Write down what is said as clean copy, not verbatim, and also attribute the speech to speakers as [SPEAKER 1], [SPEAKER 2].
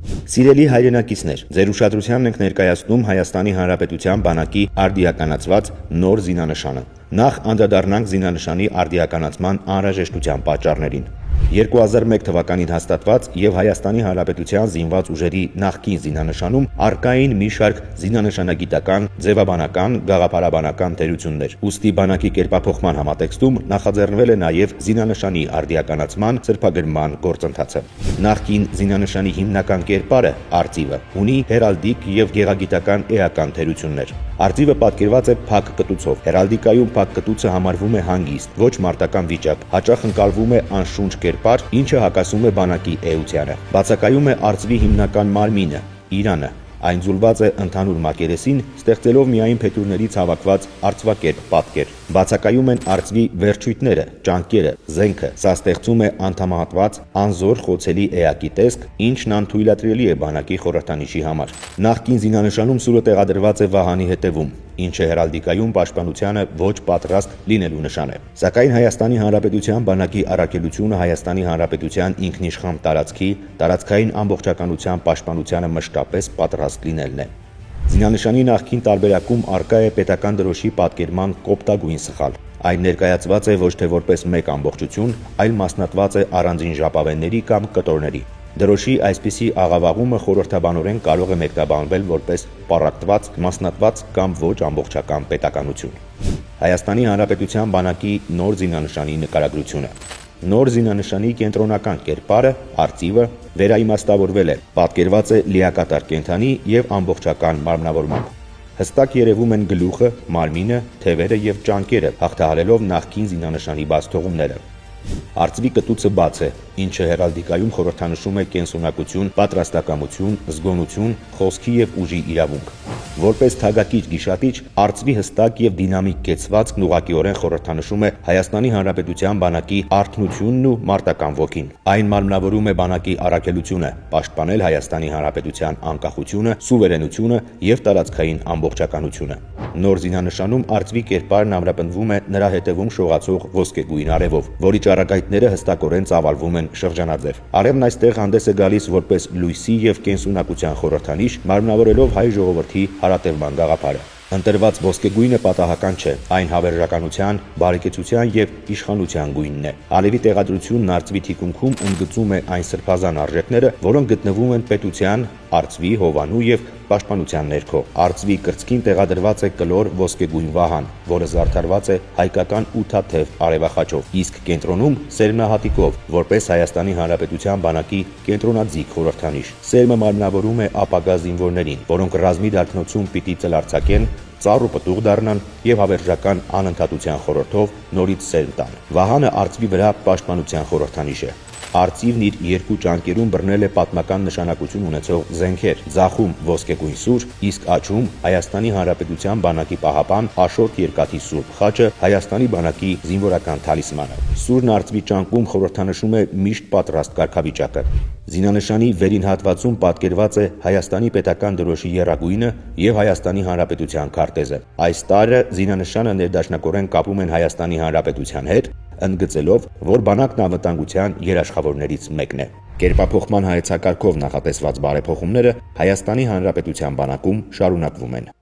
[SPEAKER 1] Սիրելի հայրենակիցներ, ձեր ուշադրությանն ենք ներկայացնում Հայաստանի Հանրապետության բանակի արդիականացված նոր զինանշանը։ Նախ անդրադառնանք զինանշանի արդիականացման անհրաժեշտության պատճառներին։ 2001 թվականին հաստատված եւ Հայաստանի Հանրապետության զինված ուժերի նախկին զինանշանում արկային մի շարք զինանշանագիտական, ձևաբանական, գաղափարաբանական թերություններ։ Ուստի բանակի կերպափոխման համատեքստում նախաձեռնվել է նաեւ զինանշանի արդիականացման սրբագրման գործընթացը։ Նախկին զինանշանի հիմնական կերպարը արծիվը ունի հերալդիկ եւ գեղագիտական էական թերություններ։ Արծիվը պատկերված է փակ կտուցով։ Հերալդիկայում փակ կտուցը համարվում է հանգիստ, ոչ մարտական վիճակ, հաճախ ընկալվում է անշունչ կերպար, ինչը հակասում է բանակի էությանը։ Բացակայում է արծվի հիմնական մարմինը՝ իրանը։ Այն ձուլված է ընդհանուր մակերեսին, ստեղծելով միայն փետուրներից հավաքված արծվակերպ պատկեր։ Բացակայում են արծվի վերջույթները, ճանկերը, զենքը։ Սա ստեղծում է անդամահատված, անզոր խոցելի էակի տեսք, ինչն անթույլատրելի է բանակի խորհրդանիշի համար։ Նախկին զինանշանում սուրը տեղադրված է վահանի հետևում, ինչը հերալդիկայում պաշտպանությանը ոչ պատրաստ լինելու նշան է։ Սակայն Հայաստանի Հանրապետության բանակի առաքելությունը Հայաստանի Հանրապետության ինքնիշխան տարածքի, տարածքային ամբողջականության պաշտպանությանը մշտապես պատրաստ լինելն է։ Զինանշանի նախկին տարբերակում առկա է պետական դրոշի պատկերման կոպտագույն սխալ։ Այն ներկայացված է ոչ թե որպես մեկ ամբողջություն, այլ մասնատված է առանձին ժապավենների կամ կտորների։ Դրոշի այսպիսի աղավաղումը խորհրդաբանորեն կարող է մեկնաբանվել որպես պառակտված, մասնատված կամ ոչ ամբողջական պետականություն։ Հայաստանի Հանրապետության բանակի նոր զինանշանի նկարագրությունը։ Նոր զինանշանի կենտրոնական կերպարը, արծիվը, վերաիմաստավորվել է, պատկերված է լիակատար կենդանի եւ ամբողջական մարմնավորմամբ։ Հստակ երևում են գլուխը, մարմինը, թևերը եւ ճանկերը, հաղթահարելով նախկին զինանշանի բացթողումները։ Արծվի կտուցը բաց է, ինչը հերալդիկայում խորհրդանշում է կենսունակություն, պատրաստակամություն, զգոնություն, խոսքի եւ ուժի իրավունք։ Որպես թագակիր գիշատիչ, արծվի հստակ եւ դինամիկ կեցվածքն ուղղակիորեն խորհրդանշում է Հայաստանի Հանրապետության բանակի արթնությունն ու մարտական ոգին։ Այն մարմնավորում է բանակի առաքելությունը՝ պաշտպանել Հայաստանի Հանրապետության անկախությունը, սուվերենությունը եւ տարածքային ամբողջականությունը։ Նոր զինանշանում արծվի կերպարն ամրապնդվում է նրա հետևում շողացող ոսկեգույն արևով, որի ճառագայթները հստակորեն ծավալվում են շրջանաձև։ Արևն այստեղ հանդես է գալիս որպես լույսի եւ կենսունակության խորհրդանիշ, մարմնավորելով հայ ժողովրդի հարատևման գաղափարը։ Ընտրված ոսկեգույնը պատահական չէ, այն հավերժականության, բարեկեցության եւ իշխանության գույնն է։ Ալևի տեղադրությունն արծվի թիկունքում ընդգծում է այն սրբազան արժեքները, որոնք գտնվում են պետության, արծվի, հովանու եւ պաշտպանության ներքո։ Արծվի կրծքին տեղադրված է կլոր ոսկեգույն վահան, որը զարդարված է հայկական ութաթև արևախաչով, իսկ կենտրոնում սերմնահատիկով, որպես Հայաստանի Հանրապետության բանակի կենտրոնաձիգ խորհրդանիշ։ Սերմը մարմնավորում է ապագա զինվորներին, որոնք ռազմի դարբնոցում պիտի ծլարձակեն, ծառ ու պտուղ դառնան եւ հավերժական անընդհատության խորհրդով նորից սերմ տան։ Վահանը արծվի վրա պաշտպանության խորհրդանիշ է։ Արծիվն իր երկու ճանկերում բռնել է պատմական նշանակություն ունեցող զենքեր՝ ձախում ոսկեգույն սուր, իսկ աջ Հայաստանի Հանրապետության բանակի պահապան Աշոտ Երկաթի սուրբ խաչը, Հայաստանի բանակի զինվորական թալիսմանը։ Սուրն արծվի ճանկում խորհրդանշում է միշտ պատրաստ կարգավիճակը։ Զինանշանի վերին հատվածում պատկերված է Հայաստանի պետական դրոշի եռագույնը եւ Հայաստանի Հանրապետության քարտեզը։ Այս տարը զինանշանը ներդաշնակորեն կապում են Հայաստանի Հանրապետության հետ, ընդգծելով, որ բանակն անվտանգության երաշխավորներից մեկն է։ Կերպափոխման հայեցակարգով նախատեսված բարեփոխումները Հայաստանի Հանրապետության բանակում շարունակվում են։